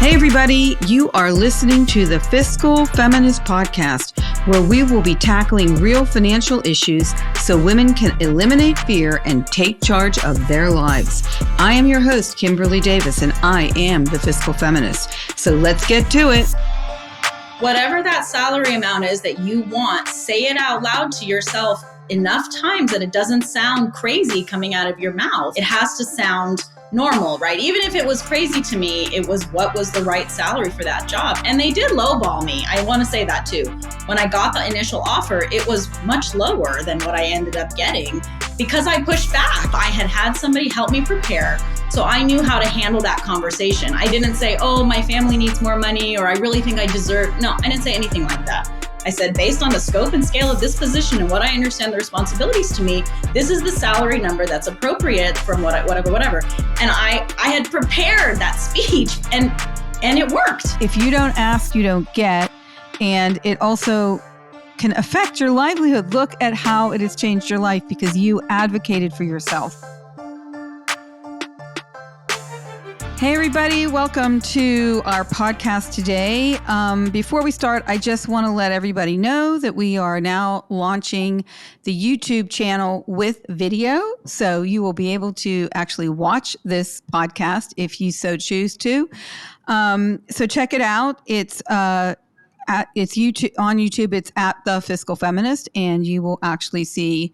Hey everybody, you are listening to the Fiscal Feminist Podcast, where we will be tackling real financial issues so women can eliminate fear and take charge of their lives. I am your host, Kimberlee Davis, and I am the Fiscal Feminist. So let's get to it. Whatever that salary amount is that you want, say it out loud to yourself enough times that it doesn't sound crazy coming out of your mouth. It has to sound normal, right? Even if it was crazy to me, it was what was the right salary for that job. And they did lowball me. I want to say that too. When I got the initial offer, it was much lower than what I ended up getting because I pushed back. I had somebody help me prepare. So I knew how to handle that conversation. I didn't say, oh, my family needs more money, or I really think I deserve. No, I didn't say anything like that. I said, based on the scope and scale of this position and what I understand the responsibilities to me, this is the salary number that's appropriate from whatever. And I had prepared that speech and it worked. If you don't ask, you don't get. And it also can affect your livelihood. Look at how it has changed your life because you advocated for yourself. Hey everybody, welcome to our podcast today. Before we start, I just want to let everybody know that we are now launching the YouTube channel with video. So you will be able to actually watch this podcast if you so choose to. So check it out. It's YouTube on YouTube. It's at The Fiscal Feminist, and you will actually see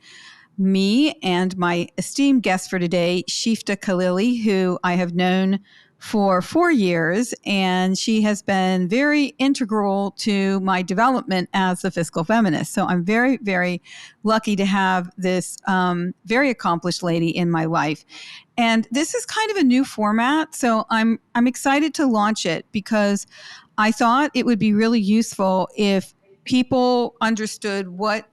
me and my esteemed guest for today, Sheefteh Khalili, who I have known for 4 years, and she has been very integral to my development as a fiscal feminist. So I'm very, very lucky to have this very accomplished lady in my life. And this is kind of a new format, so I'm excited to launch it because I thought it would be really useful if people understood what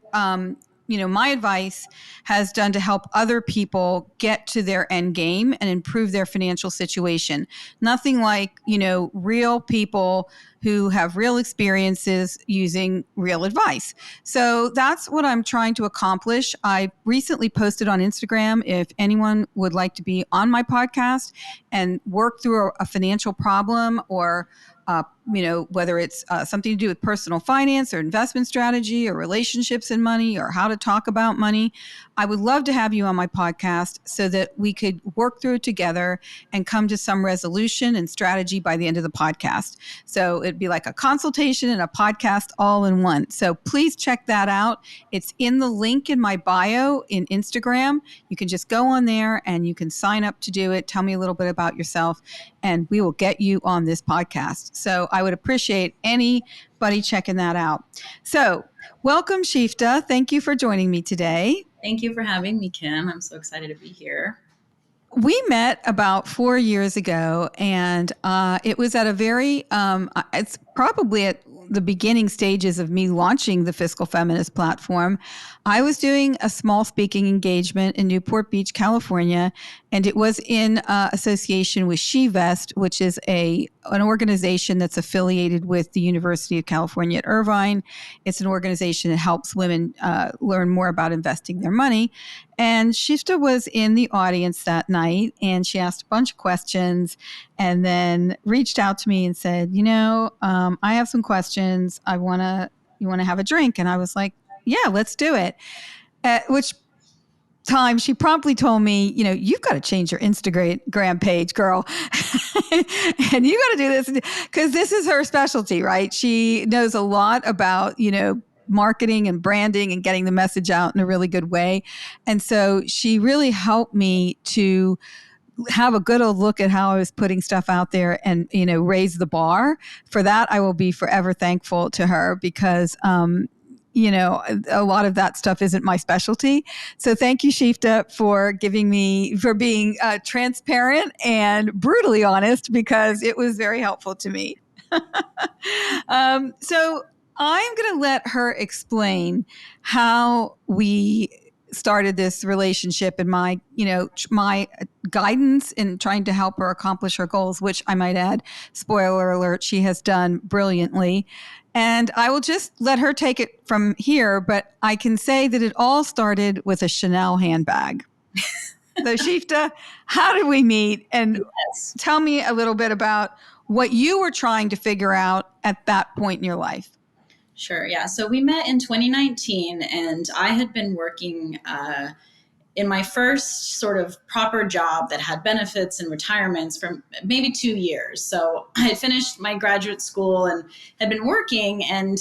my advice has done to help other people get to their end game and improve their financial situation. Nothing like, real people who have real experiences using real advice. So that's what I'm trying to accomplish. I recently posted on Instagram if anyone would like to be on my podcast and work through a financial problem or whether it's something to do with personal finance or investment strategy or relationships and money or how to talk about money, I would love to have you on my podcast so that we could work through it together and come to some resolution and strategy by the end of the podcast. So it'd be like a consultation and a podcast all in one. So please check that out. It's in the link in my bio in Instagram. You can just go on there and you can sign up to do it. Tell me a little bit about yourself and we will get you on this podcast. So I would appreciate anybody checking that out. So welcome, Sheefteh. Thank you for joining me today. Thank you for having me, Kim. I'm so excited to be here. We met about 4 years ago, and it was at a very, it's probably at the beginning stages of me launching the Fiscal Feminist platform. I was doing a small speaking engagement in Newport Beach, California, and it was in association with Sheefteh, which is an organization that's affiliated with the University of California at Irvine. It's an organization that helps women learn more about investing their money. And Sheefteh was in the audience that night, and she asked a bunch of questions and then reached out to me and said, I have some questions. You want to have a drink? And I was like, yeah, let's do it. At which time she promptly told me, you've got to change your Instagram page, girl. And you got to do this because this is her specialty, right? She knows a lot about, marketing and branding and getting the message out in a really good way. And so she really helped me to have a good old look at how I was putting stuff out there and, raise the bar. For that, I will be forever thankful to her because, a lot of that stuff isn't my specialty. So thank you, Sheefteh, for being transparent and brutally honest because it was very helpful to me. So I'm going to let her explain how we started this relationship and my guidance in trying to help her accomplish her goals, which I might add, spoiler alert, she has done brilliantly. And I will just let her take it from here, but I can say that it all started with a Chanel handbag. So Sheefteh, how did we meet? And Yes. tell me a little bit about what you were trying to figure out at that point in your life. Sure. Yeah. So we met in 2019, and I had been working in my first sort of proper job that had benefits and retirements for maybe 2 years. So I had finished my graduate school and had been working, and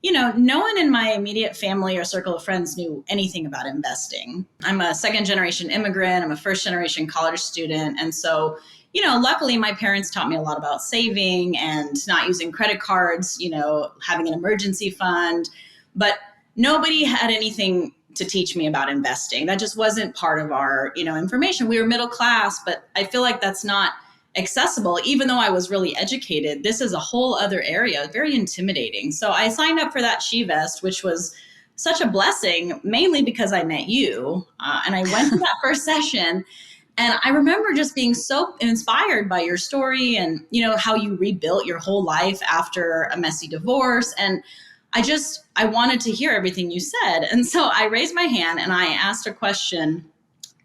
no one in my immediate family or circle of friends knew anything about investing. I'm a second generation immigrant. I'm a first generation college student. And so, luckily my parents taught me a lot about saving and not using credit cards, having an emergency fund, but nobody had anything to teach me about investing. That just wasn't part of our, information. We were middle class, but I feel like that's not accessible. Even though I was really educated, this is a whole other area, very intimidating. So I signed up for that Shevest, which was such a blessing, mainly because I met you. And I went to that first session. And I remember just being so inspired by your story and, how you rebuilt your whole life after a messy divorce. And I wanted to hear everything you said. And so I raised my hand and I asked a question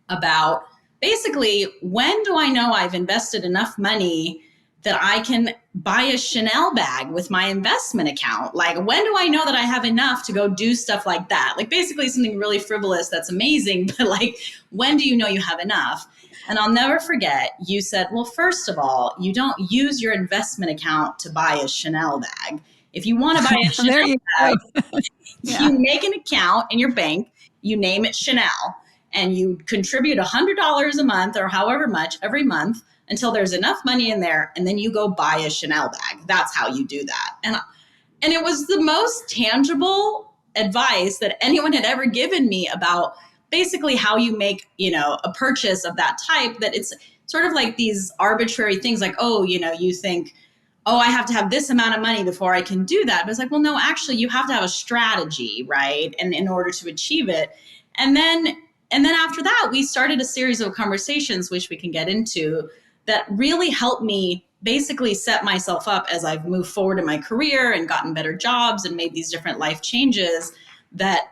about basically, when do I know I've invested enough money that I can buy a Chanel bag with my investment account? Like, when do I know that I have enough to go do stuff like that? Like, basically something really frivolous that's amazing, but like, when do you know you have enough? And I'll never forget, you said, well, first of all, you don't use your investment account to buy a Chanel bag. If you want to buy a Chanel bag, you make an account in your bank, you name it Chanel, and you contribute $100 a month or however much every month until there's enough money in there, and then you go buy a Chanel bag. That's how you do that. And it was the most tangible advice that anyone had ever given me about basically how you make, a purchase of that type, that it's sort of like these arbitrary things like, you think, I have to have this amount of money before I can do that. But it's like, well, no, actually you have to have a strategy, right? And in order to achieve it. And then after that, we started a series of conversations, which we can get into, that really helped me basically set myself up as I've moved forward in my career and gotten better jobs and made these different life changes that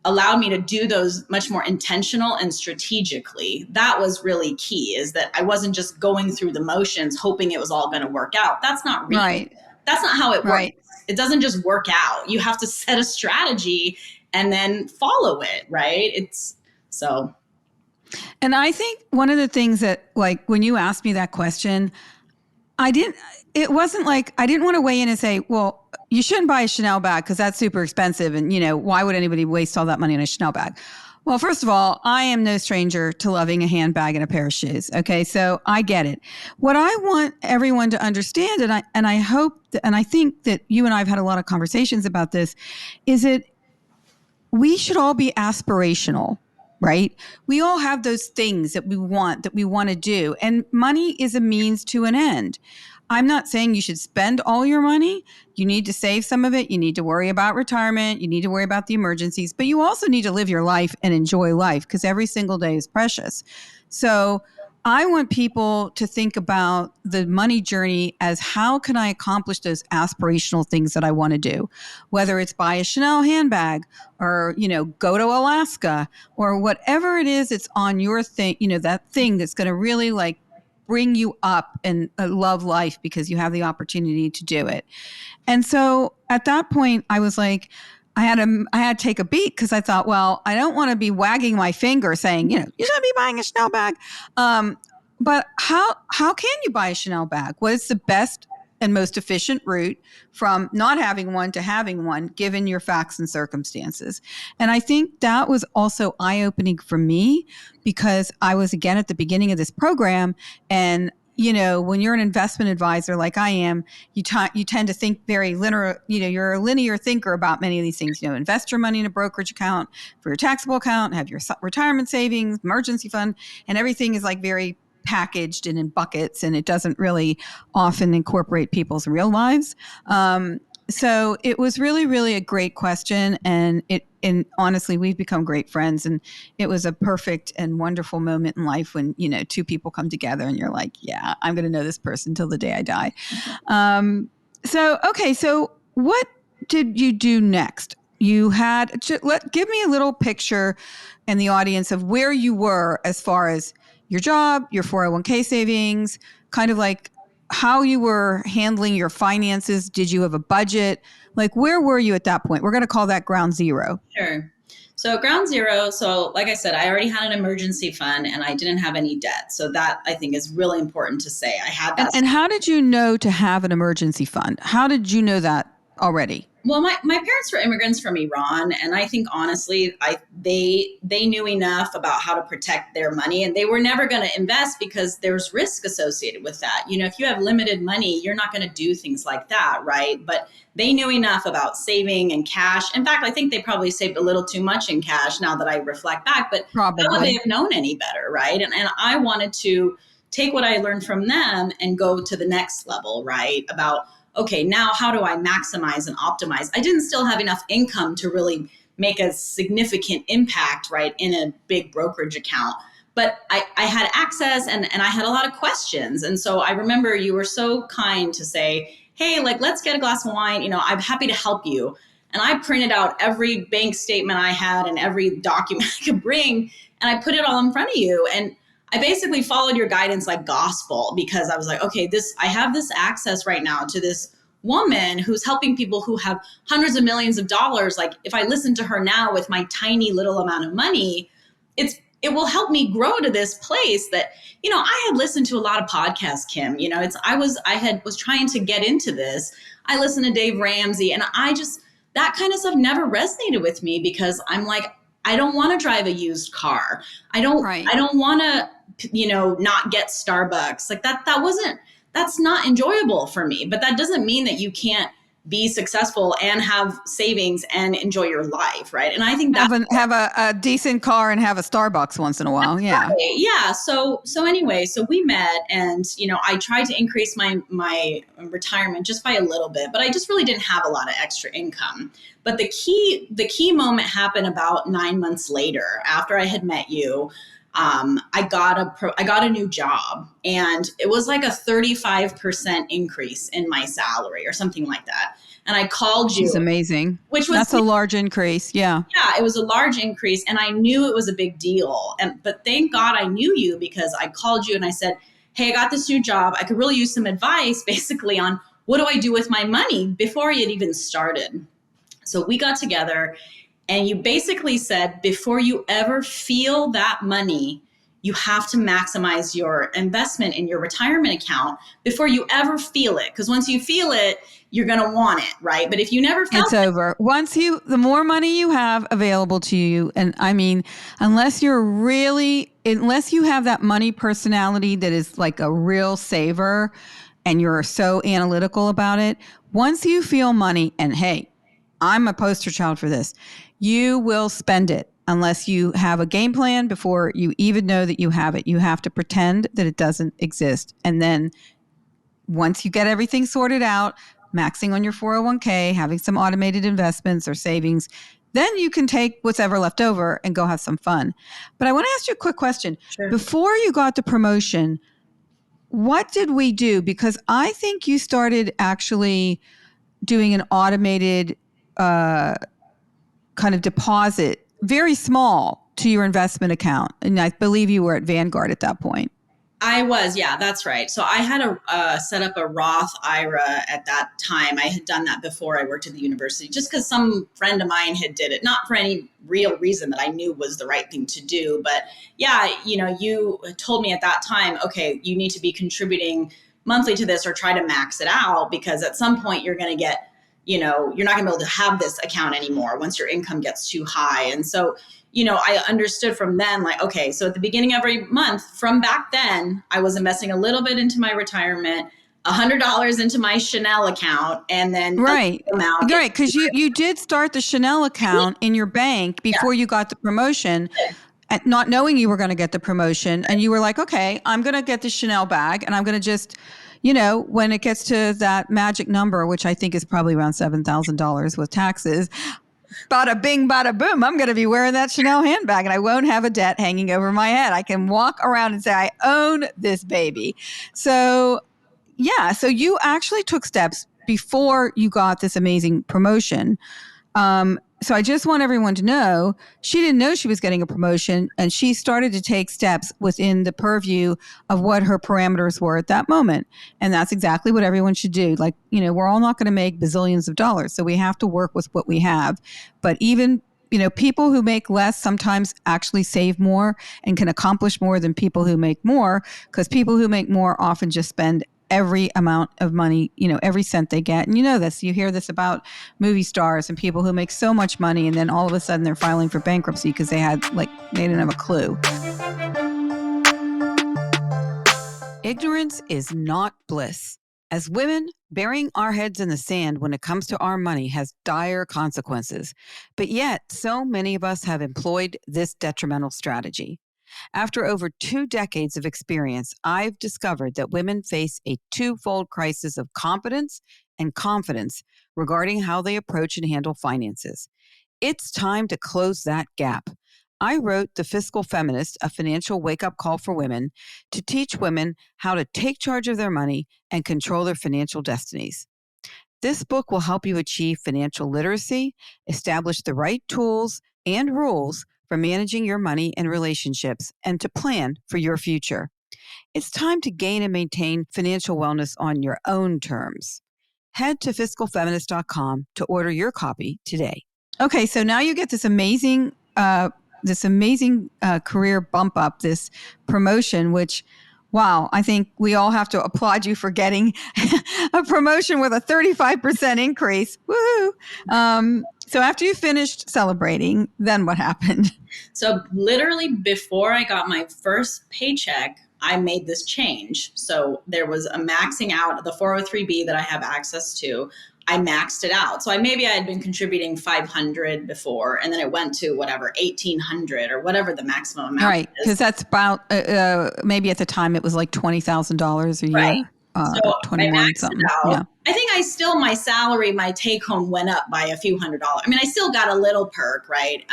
allowed me to do those much more intentional and strategically. That was really key, is that I wasn't just going through the motions hoping it was all going to work out. That's not real. Right. That's not how it works. Right. It doesn't just work out. You have to set a strategy and then follow it, right? And I think one of the things that, like, when you asked me that question, it wasn't like, I didn't want to weigh in and say, well, you shouldn't buy a Chanel bag because that's super expensive. And, why would anybody waste all that money on a Chanel bag? Well, first of all, I am no stranger to loving a handbag and a pair of shoes. Okay. So I get it. What I want everyone to understand, and I hope and I think that you and I have had a lot of conversations about this, is that we should all be aspirational. Right? We all have those things that we want to do. And money is a means to an end. I'm not saying you should spend all your money. You need to save some of it. You need to worry about retirement. You need to worry about the emergencies, but you also need to live your life and enjoy life, because every single day is precious. So I want people to think about the money journey as, how can I accomplish those aspirational things that I want to do? Whether it's buy a Chanel handbag or, go to Alaska or whatever it is, it's on your thing, that thing that's going to really like bring you up and love life because you have the opportunity to do it. And so at that point, I was like, I had to take a beat, because I thought, well, I don't want to be wagging my finger saying, you should be buying a Chanel bag. But how can you buy a Chanel bag? What is the best and most efficient route from not having one to having one, given your facts and circumstances? And I think that was also eye-opening for me, because I was, again, at the beginning of this program, and when you're an investment advisor like I am, you tend to think very linear. You're a linear thinker about many of these things. Invest your money in a brokerage account for your taxable account, have your retirement savings, emergency fund, and everything is like very packaged and in buckets, and it doesn't really often incorporate people's real lives. So it was really, really a great question. And honestly, we've become great friends, and it was a perfect and wonderful moment in life when, two people come together and you're like, yeah, I'm going to know this person till the day I die. So what did you do next? you had, give me a little picture and the audience of where you were as far as your job, your 401k savings, kind of like how you were handling your finances. Did you have a budget? Like, where were you at that point? We're going to call that ground zero. Sure. So ground zero. So like I said, I already had an emergency fund and I didn't have any debt. So that I think is really important to say. I had that. And how did you know to have an emergency fund? How did you know that already? Well, my parents were immigrants from Iran, and I think honestly, they knew enough about how to protect their money, and they were never going to invest because there's risk associated with that. You know, if you have limited money, you're not going to do things like that, right? But they knew enough about saving and cash. In fact, I think they probably saved a little too much in cash now that I reflect back, but Probably. how would they have known any better, right? And I wanted to take what I learned from them and go to the next level, right? About okay, now how do I maximize and optimize? I didn't still have enough income to really make a significant impact, right, in a big brokerage account. But I had access and I had a lot of questions. And so I remember you were so kind to say, hey, like, let's get a glass of wine. You know, I'm happy to help you. And I printed out every bank statement I had and every document I could bring, and I put it all in front of you. And I basically followed your guidance like gospel because I was like, okay, I have this access right now to this woman who's helping people who have hundreds of millions of dollars. Like if I listen to her now with my tiny little amount of money, it will help me grow to this place that, you know, I had listened to a lot of podcasts, Kim. You know, I was trying to get into this. I listened to Dave Ramsey, and that kind of stuff never resonated with me because I'm like, I don't want to drive a used car. I don't want to, you know, not get Starbucks. Like that's not enjoyable for me. But that doesn't mean that you can't be successful and have savings and enjoy your life, right? And I think that have a decent car and have a Starbucks once in a while. Yeah. Right. Yeah. So anyway, so we met, and you know, I tried to increase my retirement just by a little bit, but I just really didn't have a lot of extra income. But the key moment happened about 9 months later after I had met you. I got a new job, and it was like a 35% increase in my salary or something like that. And I called you. It's amazing. That's a large increase. Yeah. Yeah, it was a large increase, and I knew it was a big deal. But thank God I knew you because I called you and I said, hey, I got this new job. I could really use some advice basically on what do I do with my money before it even started. So we got together, and you basically said, before you ever feel that money, you have to maximize your investment in your retirement account before you ever feel it. Because once you feel it, you're going to want it, right? But if you never felt it, over. The more money you have available to you, and I mean, unless you have that money personality that is like a real saver and you're so analytical about it, once you feel money, and hey, I'm a poster child for this, you will spend it unless you have a game plan before you even know that you have it. You have to pretend that it doesn't exist. And then once you get everything sorted out, maxing on your 401k, having some automated investments or savings, then you can take what's ever left over and go have some fun. But I want to ask you a quick question. Sure. Before you got the promotion, what did we do? Because I think you started actually doing an automated kind of deposit, very small, to your investment account. And I believe you were at Vanguard at that point. I was, yeah, that's right. So I had set up a Roth IRA at that time. I had done that before I worked at the university, just because some friend of mine had did it, not for any real reason that I knew was the right thing to do. But yeah, you know, you told me at that time, okay, you need to be contributing monthly to this or try to max it out, because at some point you're going to get, you know, you're not going to be able to have this account anymore once your income gets too high. And so, you know, I understood from then, like, okay, so at the beginning of every month from back then, I was investing a little bit into my retirement, $100 into my Chanel account, and then right, because you did start the Chanel account in your bank before you got the promotion, and not knowing you were going to get the promotion, and you were like, okay, I'm going to get the Chanel bag, and I'm going to just, you know, when it gets to that magic number, which I think is probably around $7,000 with taxes, bada bing, bada boom, I'm going to be wearing that Chanel handbag and I won't have a debt hanging over my head. I can walk around and say, I own this baby. So yeah, so you actually took steps before you got this amazing promotion. So I just want everyone to know she didn't know she was getting a promotion, and she started to take steps within the purview of what her parameters were at that moment. And that's exactly what everyone should do. Like, we're all not going to make bazillions of dollars. So we have to work with what we have. But even people who make less sometimes actually save more and can accomplish more than people who make more, because people who make more often just spend every amount of money, every cent they get. And you hear this about movie stars and people who make so much money, and then all of a sudden they're filing for bankruptcy because they didn't have a clue. Ignorance is not bliss. As women, burying our heads in the sand when it comes to our money has dire consequences. But yet, so many of us have employed this detrimental strategy. After over 2 decades of experience, I've discovered that women face a twofold crisis of competence and confidence regarding how they approach and handle finances. It's time to close that gap. I wrote The Fiscal Feminist, a financial wake-up call for women, to teach women how to take charge of their money and control their financial destinies. This book will help you achieve financial literacy, establish the right tools and rules for managing your money and relationships, and to plan for your future. It's time to gain and maintain financial wellness on your own terms. Head to fiscalfeminist.com to order your copy today. Okay, so now you get this amazing career bump up, this promotion, which, wow, I think we all have to applaud you for getting a promotion with a 35% increase. Woohoo! So after you finished celebrating, then what happened? So literally before I got my first paycheck, I made this change. So there was a maxing out of the 403B that I have access to. I maxed it out. So maybe I had been contributing $500 before, and then it went to whatever, $1,800 or whatever the maximum amount right, is. Because that's about, maybe at the time it was like $20,000 a year. Right. So 21 I maxed something. it out. Yeah. I think my salary, my take home went up by a few $100s. I mean, I still got a little perk, right?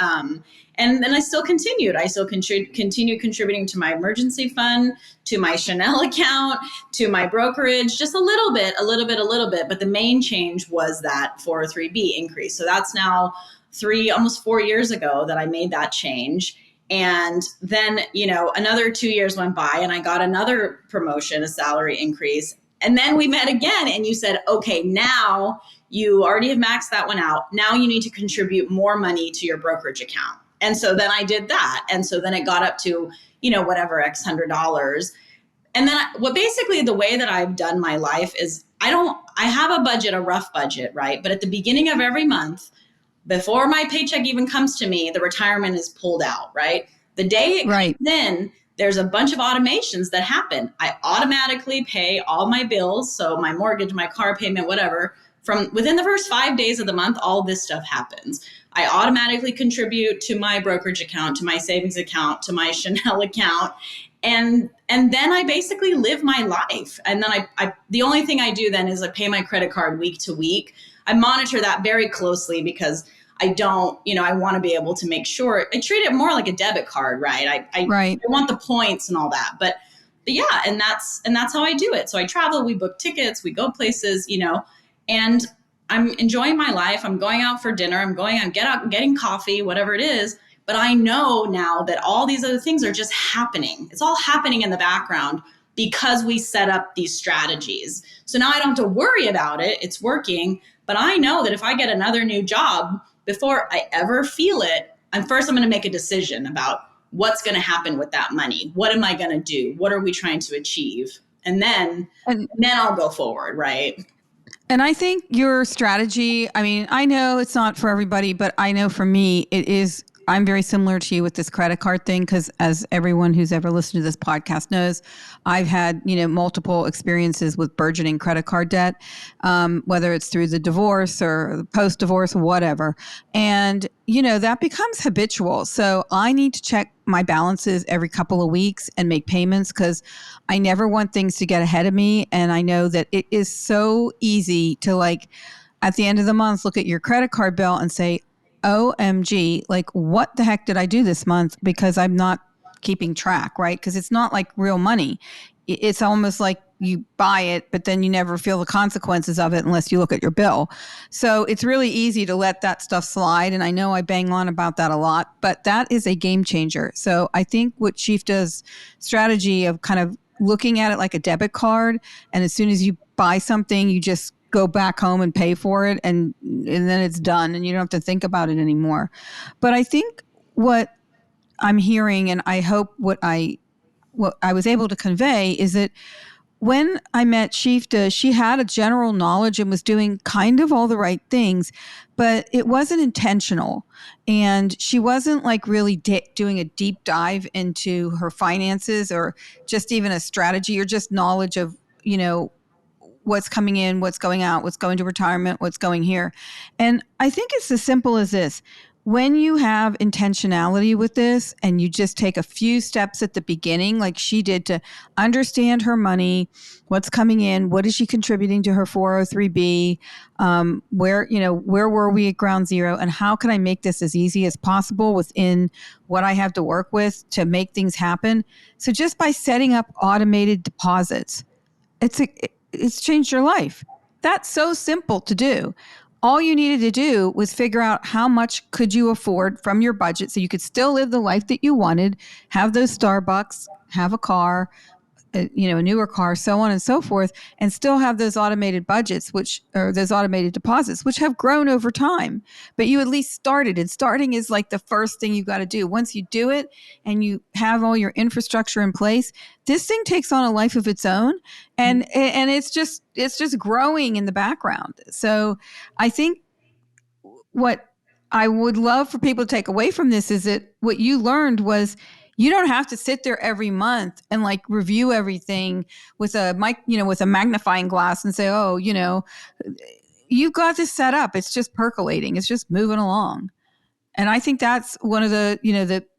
And then I still continued. I still continued contributing to my emergency fund, to my Chanel account, to my brokerage, just a little bit. But the main change was that 403B increase. So that's now almost 4 years ago that I made that change. And then, another 2 years went by and I got another promotion, a salary increase. And then we met again and you said, okay, now you already have maxed that one out. Now you need to contribute more money to your brokerage account. And so then I did that. And so then it got up to, whatever X $100. And then basically the way that I've done my life is I have a budget, a rough budget, right? But at the beginning of every month, before my paycheck even comes to me, the retirement is pulled out, right? The day it comes in, there's a bunch of automations that happen. I automatically pay all my bills. So my mortgage, my car payment, whatever, from within the first 5 days of the month, all this stuff happens. I automatically contribute to my brokerage account, to my savings account, to my Chanel account. And then I basically live my life. And then I the only thing I do then is I pay my credit card week to week. I monitor that very closely because I don't, I want to be able to make sure I treat it more like a debit card, right? I want the points and all that, but yeah, and that's how I do it. So I travel, we book tickets, we go places, and I'm enjoying my life. I'm going out for dinner. I'm getting coffee, whatever it is. But I know now that all these other things are just happening. It's all happening in the background because we set up these strategies. So now I don't have to worry about it. It's working. But I know that if I get another new job, before I ever feel it, I'm going to make a decision about what's going to happen with that money. What am I going to do? What are we trying to achieve? And then I'll go forward, right? And I think your strategy, I mean, I know it's not for everybody, but I know for me, it is. I'm very similar to you with this credit card thing because as everyone who's ever listened to this podcast knows, I've had, multiple experiences with burgeoning credit card debt, whether it's through the divorce or post-divorce, whatever. And, that becomes habitual. So I need to check my balances every couple of weeks and make payments because I never want things to get ahead of me. And I know that it is so easy to at the end of the month, look at your credit card bill and say, OMG, what the heck did I do this month? Because I'm not keeping track, right? Because it's not like real money. It's almost like, you buy it, but then you never feel the consequences of it unless you look at your bill. So it's really easy to let that stuff slide. And I know I bang on about that a lot, but that is a game changer. So I think what Sheefteh's strategy of kind of looking at it like a debit card, and as soon as you buy something, you just go back home and pay for it, and then it's done, and you don't have to think about it anymore. But I think what I'm hearing, and I hope what I was able to convey, is that when I met Sheefteh, she had a general knowledge and was doing kind of all the right things, but it wasn't intentional. And she wasn't like really doing a deep dive into her finances or just even a strategy or just knowledge of, what's coming in, what's going out, what's going to retirement, what's going here. And I think it's as simple as this. When you have intentionality with this and you just take a few steps at the beginning, like she did, to understand her money, what's coming in, what is she contributing to her 403b, where were we at ground zero, and how can I make this as easy as possible within what I have to work with to make things happen. So just by setting up automated deposits, it's changed your life. That's so simple to do. All you needed to do was figure out how much could you afford from your budget so you could still live the life that you wanted, have those Starbucks, have a car, a newer car, so on and so forth, and still have those automated budgets, or those automated deposits, which have grown over time. But you at least started, and starting is like the first thing you got to do. Once you do it and you have all your infrastructure in place, this thing takes on a life of its own, and it's just growing in the background. So I think what I would love for people to take away from this is that what you learned was you don't have to sit there every month and like review everything with a with a magnifying glass and say, oh, you've got this set up. It's just percolating. It's just moving along. And I think that's one of the,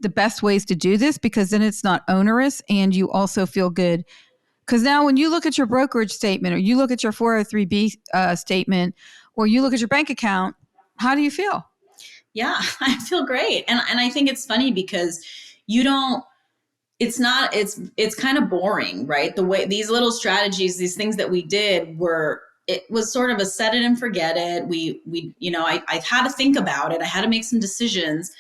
the best ways to do this, because then it's not onerous and you also feel good. Because now when you look at your brokerage statement, or you look at your 403b statement, or you look at your bank account, how do you feel? Yeah, I feel great. And I think it's funny because it's kind of boring, right? The way these little strategies, these things that we did it was sort of a set it and forget it. I had to think about it. I had to make some decisions,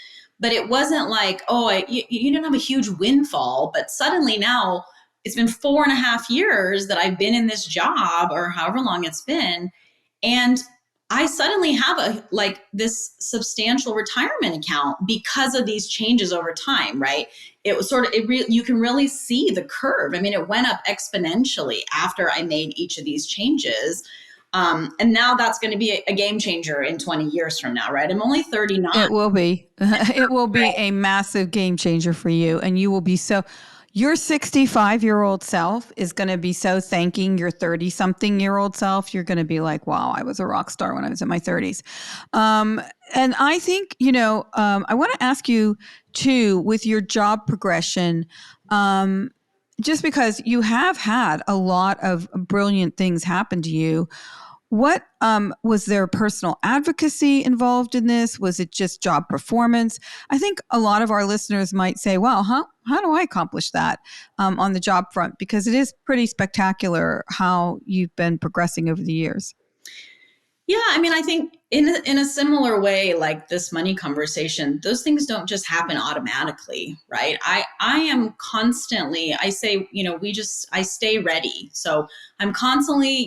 but it wasn't like, you didn't have a huge windfall, but suddenly now it's been 4.5 years that I've been in this job, or however long it's been. And I suddenly have this substantial retirement account because of these changes over time, right? It was you can really see the curve. I mean, it went up exponentially after I made each of these changes. And now that's going to be a game changer in 20 years from now, right? I'm only 39. It will be. It will be a massive game changer for you. And you will be your 65-year-old self is going to be so thanking your 30-something-year-old self. You're going to be like, wow, I was a rock star when I was in my 30s. And I think, I want to ask you too, with your job progression, just because you have had a lot of brilliant things happen to you, what was there personal advocacy involved in this? Was it just job performance? I think a lot of our listeners might say, well, how do I accomplish that on the job front? Because it is pretty spectacular how you've been progressing over the years. Yeah, I mean, I think in a similar way, like this money conversation, those things don't just happen automatically, right? I am constantly, I say, I stay ready. So I'm constantly,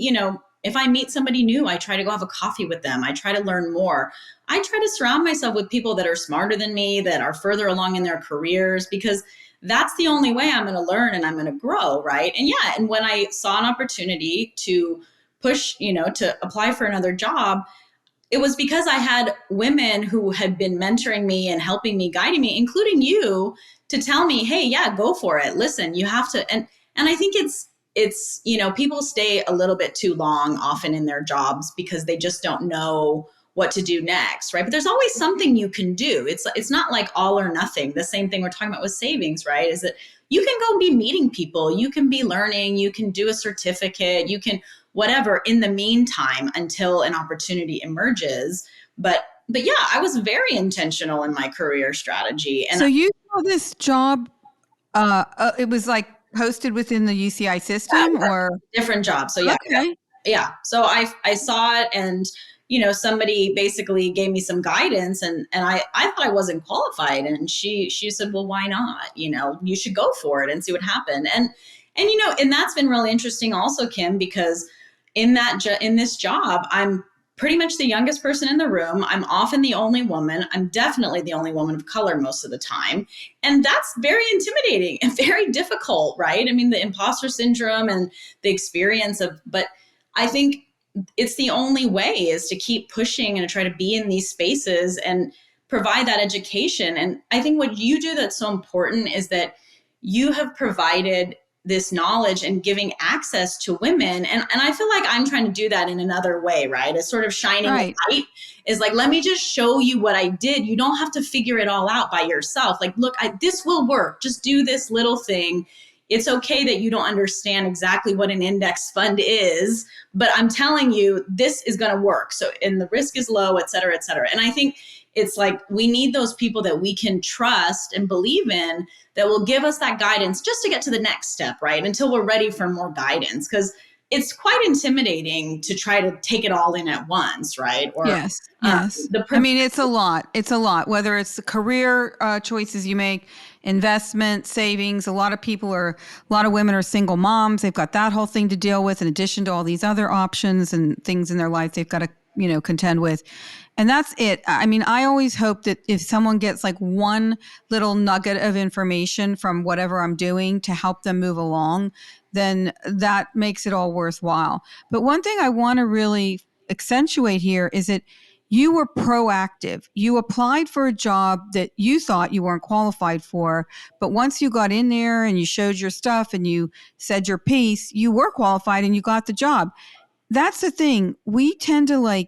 if I meet somebody new, I try to go have a coffee with them. I try to learn more. I try to surround myself with people that are smarter than me, that are further along in their careers, because that's the only way I'm going to learn and I'm going to grow, right? And when I saw an opportunity to push, to apply for another job, it was because I had women who had been mentoring me and helping me, guiding me, including you, to tell me, hey, yeah, go for it. Listen, you have to. And I think it's, people stay a little bit too long often in their jobs because they just don't know what to do next, right? But there's always something you can do. It's not like all or nothing. The same thing we're talking about with savings, right? Is that you can go be meeting people, you can be learning, you can do a certificate, you can whatever in the meantime until an opportunity emerges. But yeah, I was very intentional in my career strategy. And so you saw this job, it was like posted within the UCI system or different job. So yeah, okay. yeah. So I saw it, and somebody basically gave me some guidance, and I thought I wasn't qualified, and she said, well, why not? You should go for it and see what happened. And that's been really interesting also, Kim, because in this job, I'm pretty much the youngest person in the room. I'm often the only woman. I'm definitely the only woman of color most of the time. And that's very intimidating and very difficult, right? I mean, the imposter syndrome and the experience but I think it's the only way is to keep pushing and to try to be in these spaces and provide that education. And I think what you do that's so important is that you have provided this knowledge and giving access to women. And I feel like I'm trying to do that in another way, right? It's sort of shining a light is like, let me just show you what I did. You don't have to figure it all out by yourself. Like, look, this will work. Just do this little thing. It's okay that you don't understand exactly what an index fund is, but I'm telling you, this is going to work. So, and the risk is low, et cetera, et cetera. And I think it's like, we need those people that we can trust and believe in that will give us that guidance just to get to the next step, right? Until we're ready for more guidance. Because it's quite intimidating to try to take it all in at once, right? Or yes. I mean, it's a lot. It's a lot, whether it's the career choices you make, investment, savings. A lot of women are single moms. They've got that whole thing to deal with in addition to all these other options and things in their life they've got to, contend with. And that's it. I mean, I always hope that if someone gets like one little nugget of information from whatever I'm doing to help them move along, then that makes it all worthwhile. But one thing I want to really accentuate here is that you were proactive. You applied for a job that you thought you weren't qualified for, but once you got in there and you showed your stuff and you said your piece, you were qualified and you got the job. That's the thing. We tend to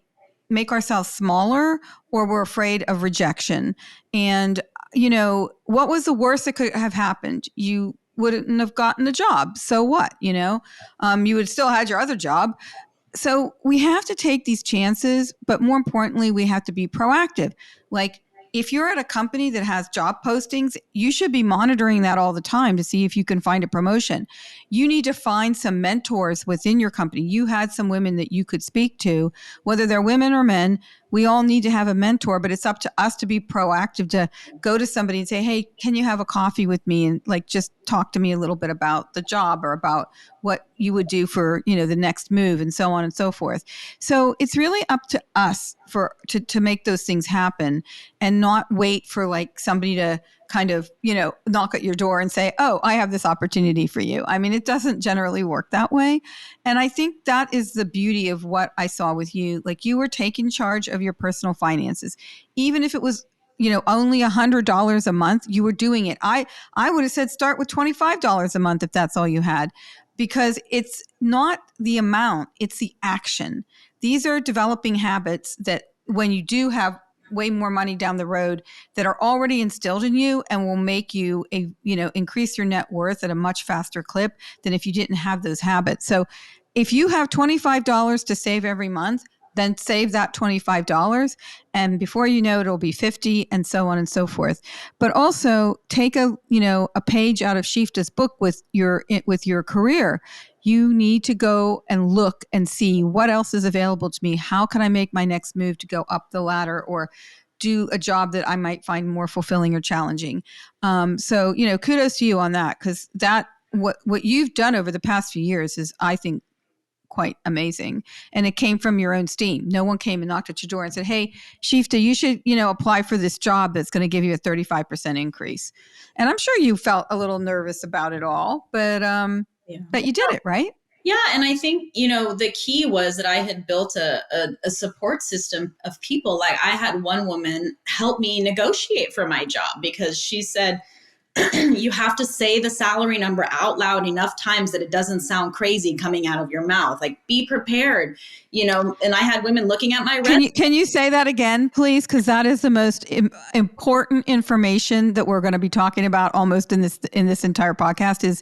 make ourselves smaller, or we're afraid of rejection. And, what was the worst that could have happened? You wouldn't have gotten the job. So what? You would still had your other job. So we have to take these chances, but more importantly, we have to be proactive. Like, if you're at a company that has job postings, you should be monitoring that all the time to see if you can find a promotion. You need to find some mentors within your company. You had some women that you could speak to, whether they're women or men. We all need to have a mentor, but it's up to us to be proactive, to go to somebody and say, hey, can you have a coffee with me? And just talk to me a little bit about the job or about what you would do for, the next move and so on and so forth. So it's really up to us to make those things happen and not wait for somebody to kind of, knock at your door and say, oh, I have this opportunity for you. I mean, it doesn't generally work that way. And I think that is the beauty of what I saw with you. Like, you were taking charge of your personal finances, even if it was, only $100 a month, you were doing it. I would have said, start with $25 a month if that's all you had, because it's not the amount, it's the action. These are developing habits that when you do have way more money down the road, that are already instilled in you and will make you increase your net worth at a much faster clip than if you didn't have those habits. So if you have $25 to save every month, then save that $25. And before you know it, it'll be 50 and so on and so forth. But also take a page out of Sheefteh's book with your career. You need to go and look and see what else is available to me. How can I make my next move to go up the ladder or do a job that I might find more fulfilling or challenging? So kudos to you on that, because what you've done over the past few years is, I think, quite amazing. And it came from your own steam. No one came and knocked at your door and said, hey, Sheefteh, you should, apply for this job that's going to give you a 35% increase. And I'm sure you felt a little nervous about it all, but you did it, right? Yeah. And I think, the key was that I had built a support system of people. Like, I had one woman help me negotiate for my job, because she said, you have to say the salary number out loud enough times that it doesn't sound crazy coming out of your mouth. Like, be prepared, and I had women looking at my resume. Can you say that again, please? Because that is the most important information that we're going to be talking about almost in this entire podcast is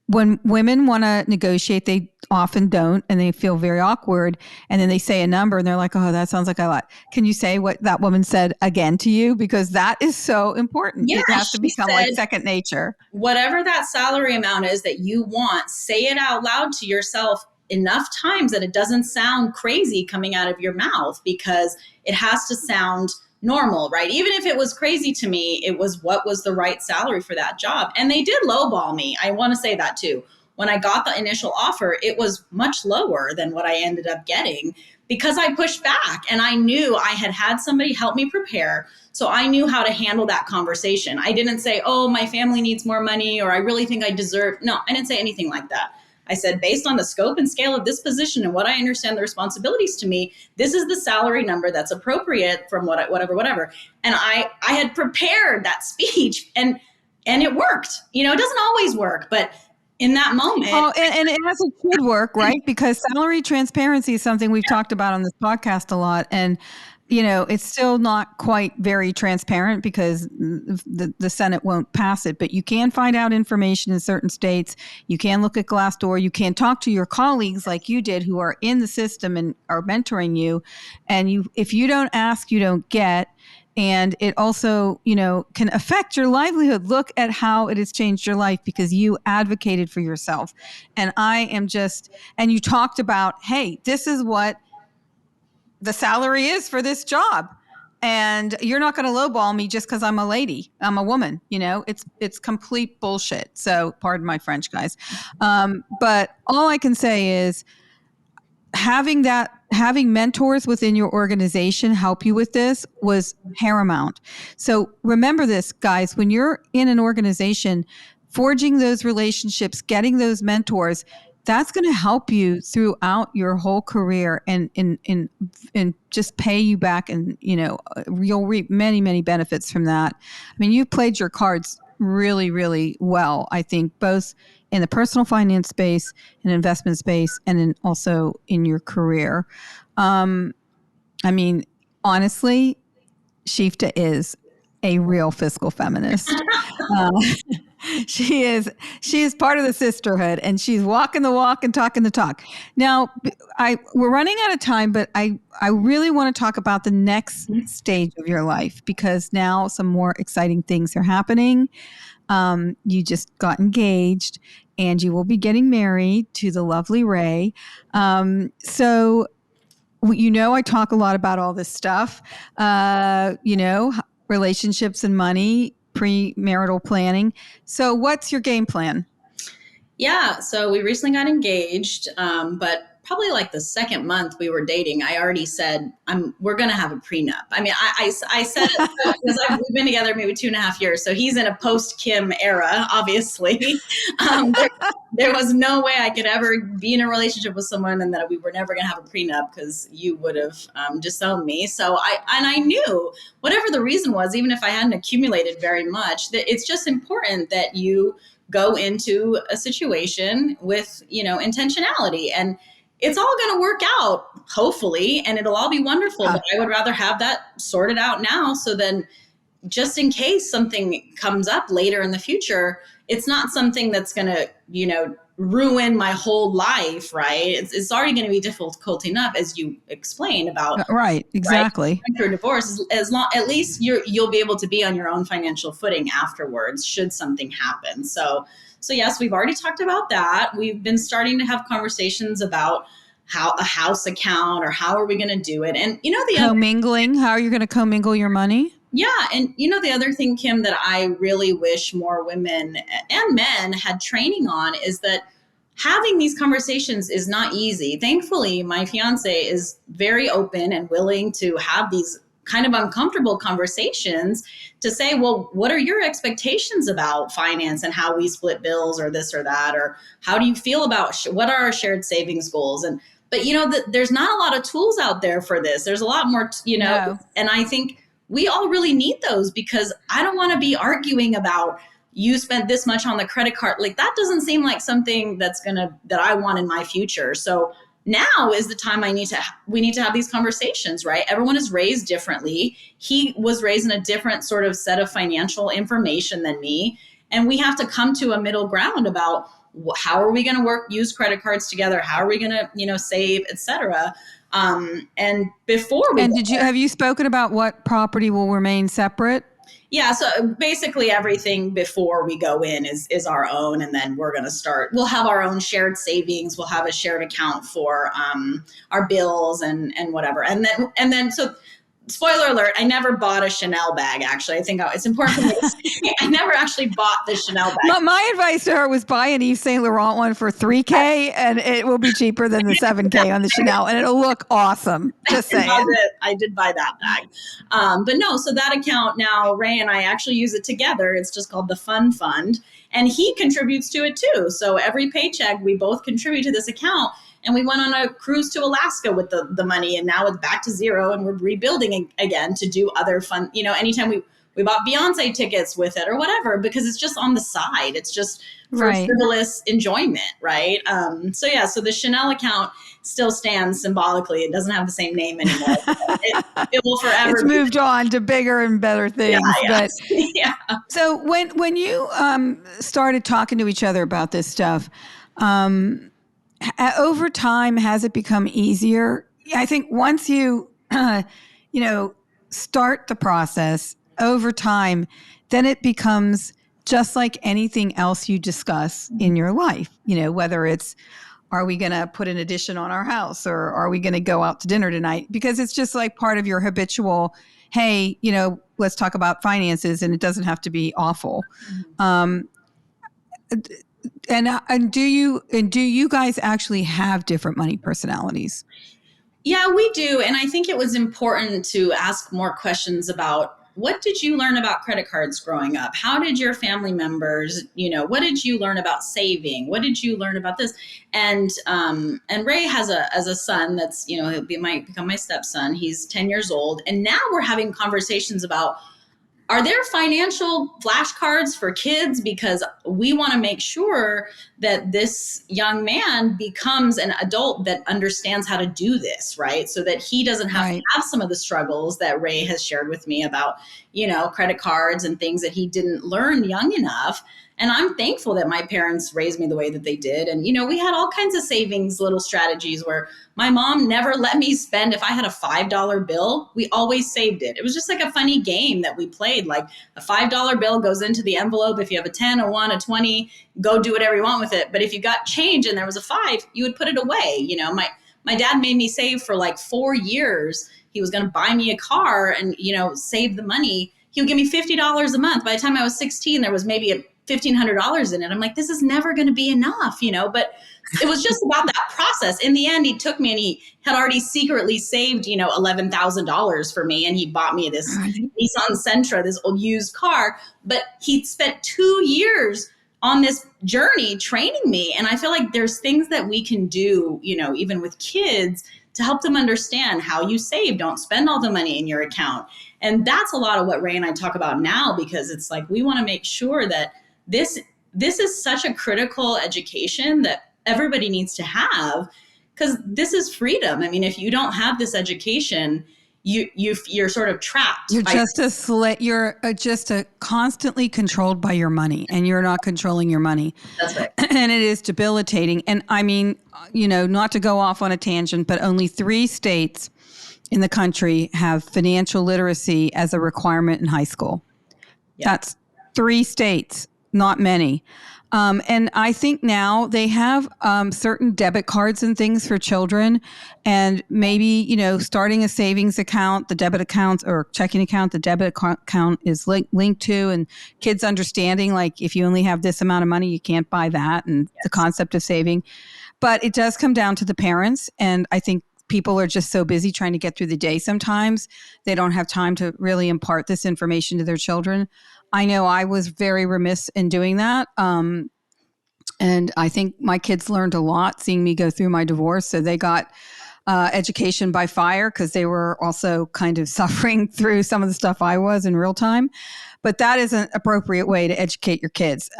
when women want to negotiate, they often don't, and they feel very awkward. And then they say a number and they're like, oh, that sounds like a lot. Can you say what that woman said again to you? Because that is so important. Yeah, It has to she become like said, second nature. whatever that salary amount is that you want, say it out loud to yourself enough times that it doesn't sound crazy coming out of your mouth, because it has to sound normal, right? Even if it was crazy to me, it was what was the right salary for that job. And they did lowball me. I want to say that too. When I got the initial offer, it was much lower than what I ended up getting, because I pushed back and I knew I had had somebody help me prepare. So I knew how to handle that conversation. I didn't say, oh, my family needs more money, or I really think I deserve. No, I didn't say anything like that. I said, based on the scope and scale of this position and what I understand the responsibilities to me, this is the salary number that's appropriate from whatever. And I had prepared that speech, and it worked. It doesn't always work, but in that moment. Oh, and it has should work, right? Because salary transparency is something we've talked about on this podcast a lot. And it's still not quite very transparent because the Senate won't pass it, but you can find out information in certain states. You can look at Glassdoor. You can talk to your colleagues like you did who are in the system and are mentoring you. And if you don't ask, you don't get. And it also, can affect your livelihood. Look at how it has changed your life because you advocated for yourself. And and you talked about, hey, this is what the salary is for this job. And you're not going to lowball me just because I'm a lady. I'm a woman. It's complete bullshit. So pardon my French, guys. But all I can say is having mentors within your organization help you with this was paramount. So remember this, guys, when you're in an organization, forging those relationships, getting those mentors, that's going to help you throughout your whole career and just pay you back. And, you'll reap many, many benefits from that. I mean, you've played your cards really, really well, I think, both in the personal finance space and investment space, and also in your career. I mean, honestly, Sheefteh is a real fiscal feminist. She is part of the sisterhood, and she's walking the walk and talking the talk. Now, we're running out of time, but I really want to talk about the next stage of your life, because now some more exciting things are happening. You just got engaged, and you will be getting married to the lovely Ray. So, I talk a lot about all this stuff, relationships and money, premarital planning. So what's your game plan? Yeah, so we recently got engaged, but probably like the second month we were dating, I already said, we're going to have a prenup. I mean, I said it because we've been together maybe 2.5 years. So he's in a post-Kim era, obviously. There was no way I could ever be in a relationship with someone and that we were never going to have a prenup, because you would have disowned me. So I knew whatever the reason was, even if I hadn't accumulated very much, that it's just important that you go into a situation with, intentionality, and it's all going to work out, hopefully, and it'll all be wonderful. But I would rather have that sorted out now, so then just in case something comes up later in the future, it's not something that's going to, ruin my whole life, right? It's already going to be difficult enough, as you explained about. Right, exactly. Right? Through divorce, at least you'll be able to be on your own financial footing afterwards, should something happen. So yes, we've already talked about that. We've been starting to have conversations about how a house account, or how are we going to do it? And the co-mingling, how are you going to co-mingle your money? Yeah. And the other thing, Kim, that I really wish more women and men had training on is that having these conversations is not easy. Thankfully, my fiance is very open and willing to have these kind of uncomfortable conversations to say, well, what are your expectations about finance and how we split bills, or this or that, or how do you feel about what are our shared savings goals? But there's not a lot of tools out there for this. There's a lot more, No. And I think we all really need those, because I don't want to be arguing about you spent this much on the credit card. Like, that doesn't seem like something that I want in my future. So now is the time we need to have these conversations, right? Everyone is raised differently. He was raised in a different sort of set of financial information than me. And we have to come to a middle ground about how are we going to use credit cards together? How are we going to, save, etc. And before we And have you spoken about what property will remain separate? Yeah, so basically everything before we go in is our own, and then we'll have our own shared savings, we'll have a shared account for our bills and whatever. And then so spoiler alert, I never bought a Chanel bag, actually. I think it's important for me to say, I never actually bought the Chanel bag. My advice to her was buy an Yves Saint Laurent one for $3,000 and it will be cheaper than the $7,000 on the Chanel, and it'll look awesome. Just saying. I did buy that bag. But no, so that account now, Ray and I actually use it together. It's just called the Fun Fund, and he contributes to it too. So every paycheck, we both contribute to this account. And we went on a cruise to Alaska with the money, and now it's back to zero, and we're rebuilding again to do other fun, anytime we bought Beyonce tickets with it or whatever, because it's just on the side. It's just for frivolous enjoyment, right? So the Chanel account still stands symbolically. It doesn't have the same name anymore. It will forever. It's moved on to bigger and better things. Yeah. But so when you started talking to each other about this stuff, over time, has it become easier? I think once you, start the process over time, then it becomes just like anything else you discuss in your life. Whether it's, are we going to put an addition on our house, or are we going to go out to dinner tonight? Because it's just like part of your habitual, hey, let's talk about finances, and it doesn't have to be awful. And do you guys actually have different money personalities? Yeah, we do. And I think it was important to ask more questions about, what did you learn about credit cards growing up? How did your family members, what did you learn about saving? What did you learn about this? And Ray has a son that's, might become my stepson. He's 10 years old. And now we're having conversations about, are there financial flashcards for kids? Because we want to make sure that this young man becomes an adult that understands how to do this, right? So that he doesn't have to have some of the struggles that Ray has shared with me about, credit cards and things that he didn't learn young enough. And I'm thankful that my parents raised me the way that they did. And, we had all kinds of savings, little strategies where my mom never let me spend. If I had a $5 bill, we always saved it. It was just like a funny game that we played. Like, a $5 bill goes into the envelope. If you have a 10, a 1, a 20, go do whatever you want with it. But if you got change and there was a 5, you would put it away. My dad made me save for like 4 years. He was going to buy me a car and, save the money. He would give me $50 a month. By the time I was 16, there was maybe $1,500 in it. I'm like, this is never going to be enough, but it was just about that process. In the end, he took me and he had already secretly saved, $11,000 for me. And he bought me this Nissan Sentra, this old used car, but he spent 2 years on this journey training me. And I feel like there's things that we can do, even with kids, to help them understand how you save. Don't spend all the money in your account. And that's a lot of what Ray and I talk about now, because it's like, we want to make sure that this is such a critical education that everybody needs to have, because this is freedom. I mean, if you don't have this education, you're sort of trapped. You're just constantly controlled by your money, and you're not controlling your money. That's right. And it is debilitating. And I mean, not to go off on a tangent, but only 3 states in the country have financial literacy as a requirement in high school. Yeah. That's 3 states. Not many. And I think now they have certain debit cards and things for children, and maybe, starting a savings account, the debit account or checking account, the debit account is linked to, and kids understanding, like, if you only have this amount of money, you can't buy that, and the concept of saving. But it does come down to the parents. And I think people are just so busy trying to get through the day sometimes, they don't have time to really impart this information to their children. I know I was very remiss in doing that. And I think my kids learned a lot seeing me go through my divorce. So they got education by fire, because they were also kind of suffering through some of the stuff I was in real time. But that is an appropriate way to educate your kids.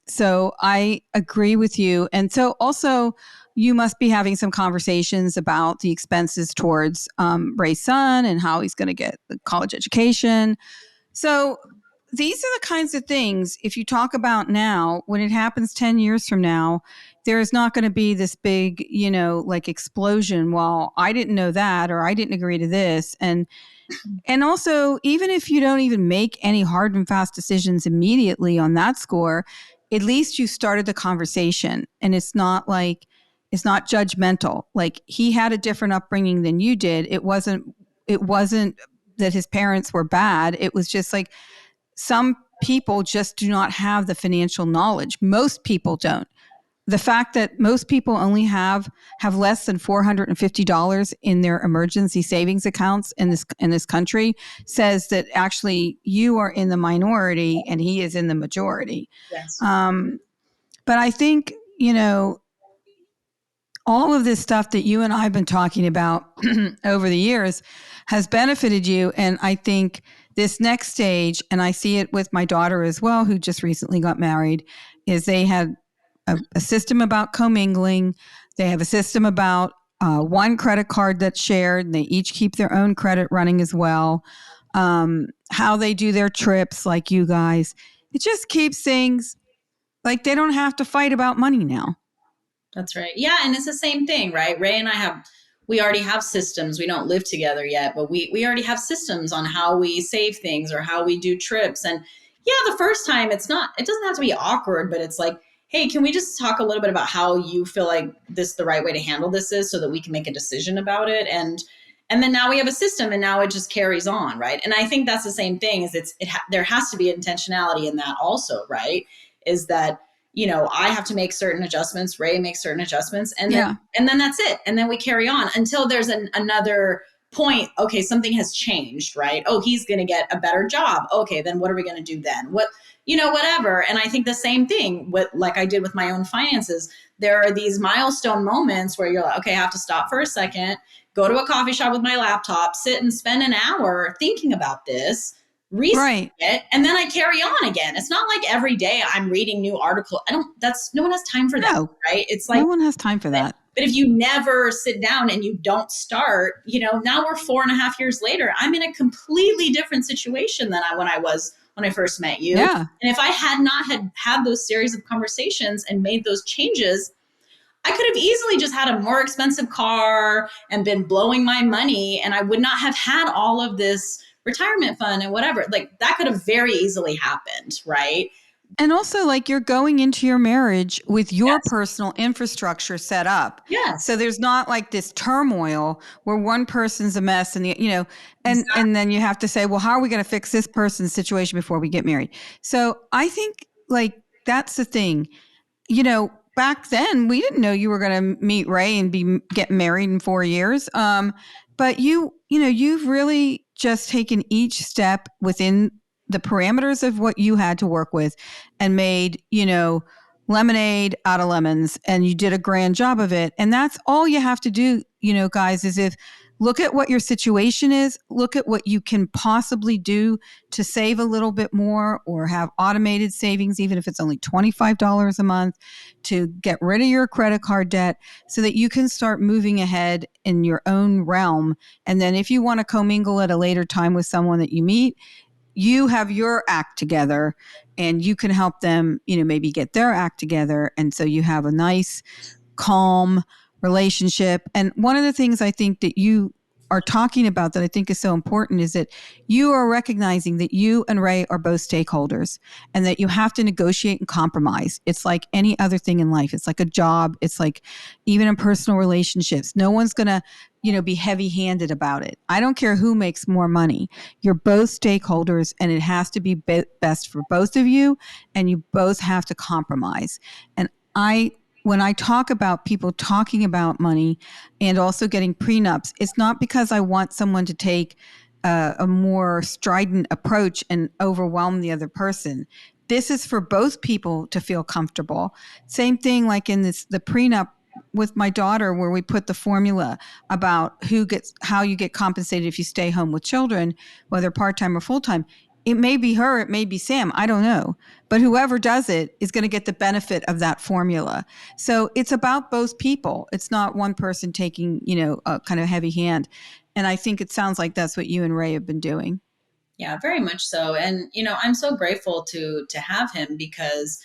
So I agree with you. And so also, you must be having some conversations about the expenses towards Ray's son and how he's going to get the college education. So these are the kinds of things, if you talk about now, when it happens 10 years from now, there is not going to be this big, like explosion. Well, I didn't know that, or I didn't agree to this. And also, even if you don't even make any hard and fast decisions immediately on that score, at least you started the conversation, and it's not judgmental. Like, he had a different upbringing than you did. It wasn't that his parents were bad. It was just like, some people just do not have the financial knowledge. Most people don't. The fact that most people only have less than $450 in their emergency savings accounts in this country says that actually you are in the minority and he is in the majority. Yes. But I think, all of this stuff that you and I have been talking about over the years has benefited you. And I think this next stage, and I see it with my daughter as well, who just recently got married, is they had a system about commingling. They have a system about one credit card that's shared, and they each keep their own credit running as well. How they do their trips, like you guys. It just keeps things like they don't have to fight about money now. That's right. Yeah. And it's the same thing, right? Ray and we already have systems. We don't live together yet, but we already have systems on how we save things or how we do trips. And yeah, the first time it doesn't have to be awkward, but it's like, hey, can we just talk a little bit about how you feel like the right way to handle this is, so that we can make a decision about it. And then now we have a system, and now it just carries on. Right. And I think that's the same thing, is there has to be intentionality in that also, right? Is that, I have to make certain adjustments, Ray makes certain adjustments, and then that's it. And then we carry on until there's another point. Okay, something has changed, right? Oh, he's going to get a better job. Okay, then what are we going to do then? Whatever. And I think the same thing like I did with my own finances. There are these milestone moments where you're like, okay, I have to stop for a second, go to a coffee shop with my laptop, sit and spend an hour thinking about this, research it, and then I carry on again. It's not like every day I'm reading new article. No one has time for that, right? It's like, no one has time for that. But if you never sit down and you don't start, now we're 4.5 years later, I'm in a completely different situation than when I first met you. Yeah. And if I had not had those series of conversations and made those changes, I could have easily just had a more expensive car and been blowing my money, and I would not have had all of this retirement fund and whatever. Like, that could have very easily happened, right? And also, like, you're going into your marriage with your personal infrastructure set up. Yes. So there's not like this turmoil where one person's a mess and and then you have to say, well, how are we going to fix this person's situation before we get married? So I think, like, that's the thing. Back then we didn't know you were going to meet Ray and get married in 4 years. But you've really just taken each step within the parameters of what you had to work with and made, lemonade out of lemons, and you did a grand job of it. And that's all you have to do, guys, is look at what your situation is, look at what you can possibly do to save a little bit more or have automated savings, even if it's only $25 a month, to get rid of your credit card debt so that you can start moving ahead in your own realm. And then if you want to commingle at a later time with someone that you meet, you have your act together and you can help them, maybe get their act together. And so you have a nice, calm relationship. And one of the things I think that you are talking about that I think is so important is that you are recognizing that you and Ray are both stakeholders and that you have to negotiate and compromise. It's like any other thing in life. It's like a job. It's like even in personal relationships. No one's going to, be heavy-handed about it. I don't care who makes more money. You're both stakeholders and it has to be best for both of you, and you both have to compromise. And when I talk about people talking about money and also getting prenups, it's not because I want someone to take a more strident approach and overwhelm the other person. This is for both people to feel comfortable. Same thing like in the prenup with my daughter, where we put the formula about how you get compensated if you stay home with children, whether part-time or full-time. It may be her, it may be Sam, I don't know. But whoever does it is going to get the benefit of that formula. So it's about both people. It's not one person taking, a kind of heavy hand. And I think it sounds like that's what you and Ray have been doing. Yeah, very much so. And, I'm so grateful to have him because,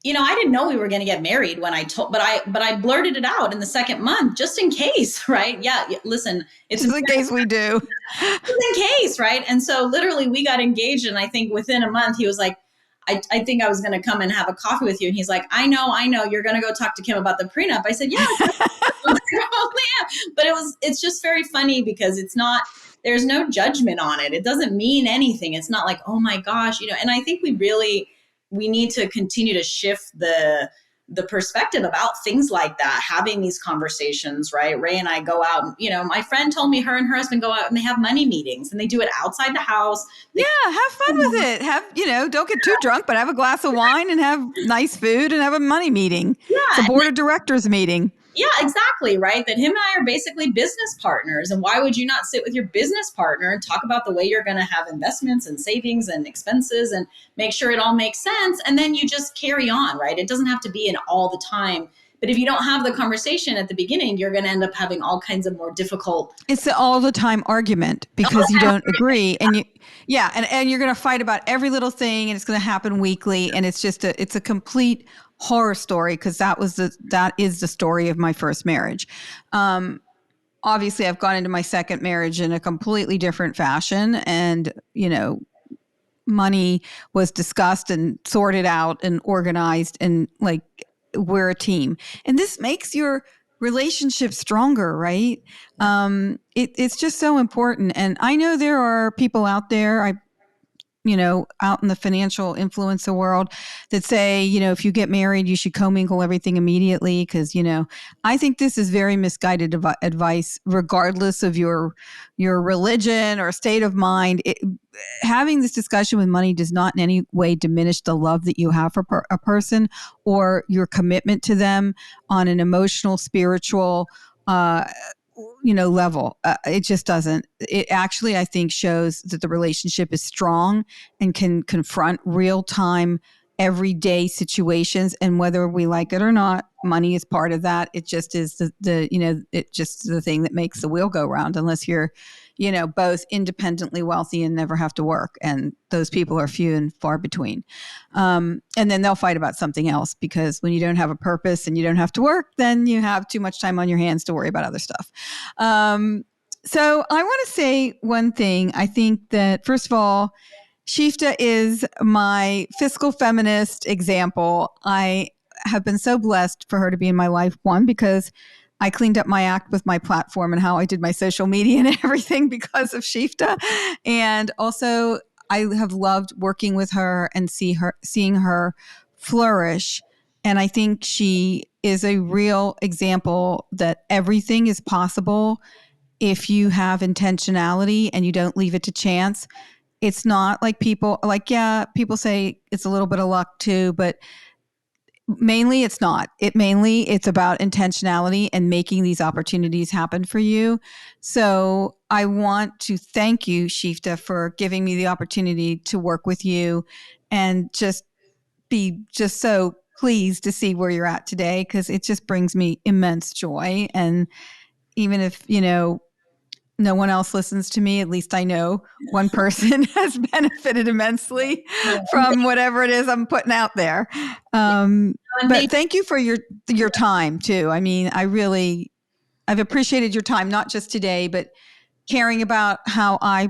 I didn't know we were going to get married when but I blurted it out in the second month just in case, right? Yeah, listen, it's Just in case we do. in case, right? And so literally we got engaged, and I think within a month he was like, I think I was going to come and have a coffee with you. And he's like, I know, you're going to go talk to Kim about the prenup. I said, yeah, probably am. But it's just very funny because there's no judgment on it. It doesn't mean anything. It's not like, oh my gosh, and I think we need to continue to shift the perspective about things like that, having these conversations, right? Ray and I go out and, my friend told me her and her husband go out and they have money meetings and they do it outside the house. Yeah, have fun with it. Don't get too drunk, but have a glass of wine and have nice food and have a money meeting. It's a Yeah. board of directors meeting. Yeah, exactly. Right. That him and I are basically business partners. And why would you not sit with your business partner and talk about the way you're going to have investments and savings and expenses and make sure it all makes sense? And then you just carry on, right? It doesn't have to be an all the time. But if you don't have the conversation at the beginning, you're going to end up having all kinds of more difficult. It's the all the time argument because you don't agree. And and you're going to fight about every little thing, and it's going to happen weekly. And it's a complete horror story because that is the story of my first marriage. Obviously I've gone into my second marriage in a completely different fashion, and, money was discussed and sorted out and organized, and like, we're a team, and this makes your relationship stronger, right? It's just so important. And I know there are people out there, out in the financial influencer world that say, if you get married, you should co-mingle everything immediately. Cause, I think this is very misguided advice, regardless of your religion or state of mind. Having this discussion with money does not in any way diminish the love that you have for a person or your commitment to them on an emotional, spiritual, level. It just doesn't. It actually, I think, shows that the relationship is strong and can confront real time, everyday situations. And whether we like it or not, money is part of that. It just is it's just the thing that makes the wheel go round, unless you're, both independently wealthy and never have to work. And those people are few and far between. And then they'll fight about something else, because when you don't have a purpose and you don't have to work, then you have too much time on your hands to worry about other stuff. So I want to say one thing. I think that, first of all, Sheefteh is my fiscal feminist example. I have been so blessed for her to be in my life. One, because I cleaned up my act with my platform and how I did my social media and everything because of Sheefteh. And also, I have loved working with her and seeing her flourish. And I think she is a real example that everything is possible if you have intentionality and you don't leave it to chance. It's not like people say it's a little bit of luck too, but mainly it's not. It's about intentionality and making these opportunities happen for you. So I want to thank you, Sheefteh, for giving me the opportunity to work with you and just be just so pleased to see where you're at today, because it just brings me immense joy. And even if, no one else listens to me, at least I know one person has benefited immensely from whatever it is I'm putting out there. But thank you for your time too. I mean, I've appreciated your time, not just today, but caring about how I,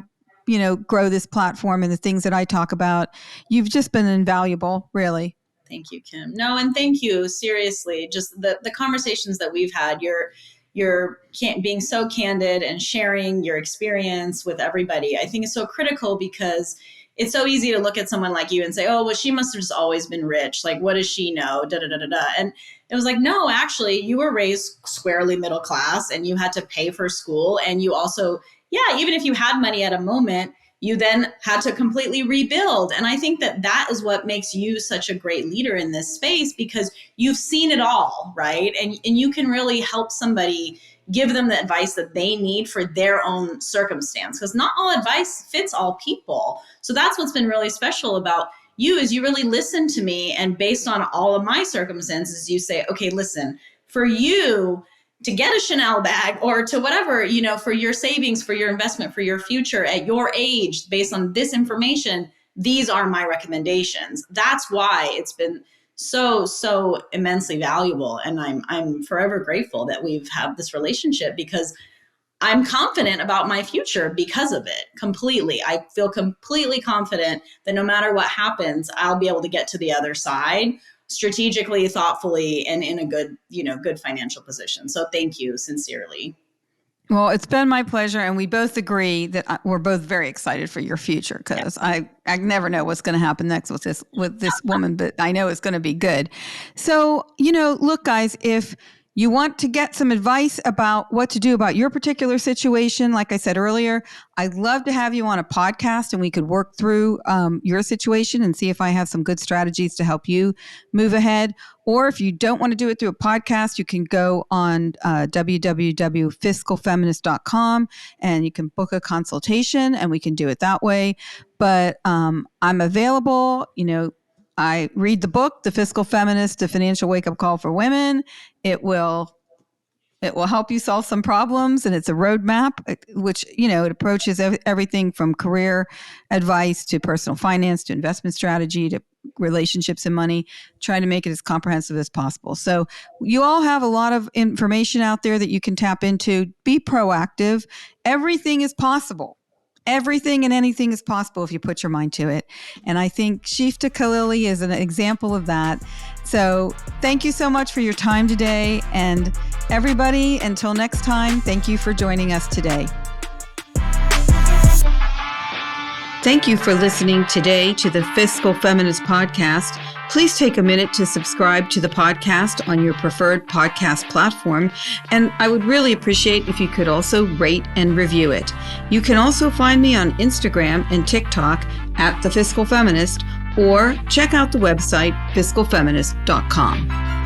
grow this platform and the things that I talk about. You've just been invaluable, really. Thank you, Kim. No, and thank you. Seriously, just the conversations that we've had, you're being so candid and sharing your experience with everybody. I think it's so critical, because it's so easy to look at someone like you and say, oh, well, she must have just always been rich. Like, what does she know? Da, da, da, da, da. And it was like, no, actually, you were raised squarely middle class and you had to pay for school. And you also, even if you had money at a moment, you then had to completely rebuild. And I think that is what makes you such a great leader in this space, because you've seen it all, right? And you can really help somebody, give them the advice that they need for their own circumstance, because not all advice fits all people. So that's what's been really special about you, is you really listen to me, and based on all of my circumstances, you say, okay, listen, for you, to get a Chanel bag or to whatever, for your savings, for your investment, for your future at your age, based on this information, these are my recommendations. That's why it's been so immensely valuable. And I'm forever grateful that we've had this relationship, because I'm confident about my future because of it completely. I feel completely confident that no matter what happens, I'll be able to get to the other side strategically, thoughtfully, and in a good financial position. So thank you sincerely. Well, it's been my pleasure, and we both agree that we're both very excited for your future, because I never know what's going to happen next with this woman, but I know it's going to be good. So, look, guys, if you want to get some advice about what to do about your particular situation, like I said earlier, I'd love to have you on a podcast and we could work through your situation and see if I have some good strategies to help you move ahead. Or if you don't want to do it through a podcast, you can go on www.fiscalfeminist.com and you can book a consultation and we can do it that way. But I'm available. I read the book, The Fiscal Feminist, A Financial Wake-Up Call for Women. It will help you solve some problems, and it's a roadmap, which, it approaches everything from career advice to personal finance to investment strategy to relationships and money, trying to make it as comprehensive as possible. So you all have a lot of information out there that you can tap into. Be proactive. Everything is possible. Everything and anything is possible if you put your mind to it. And I think Sheefteh Khalili is an example of that. So thank you so much for your time today. And everybody, until next time, thank you for joining us today. Thank you for listening today to the Fiscal Feminist Podcast. Please take a minute to subscribe to the podcast on your preferred podcast platform. And I would really appreciate if you could also rate and review it. You can also find me on Instagram and TikTok at The Fiscal Feminist, or check out the website fiscalfeminist.com.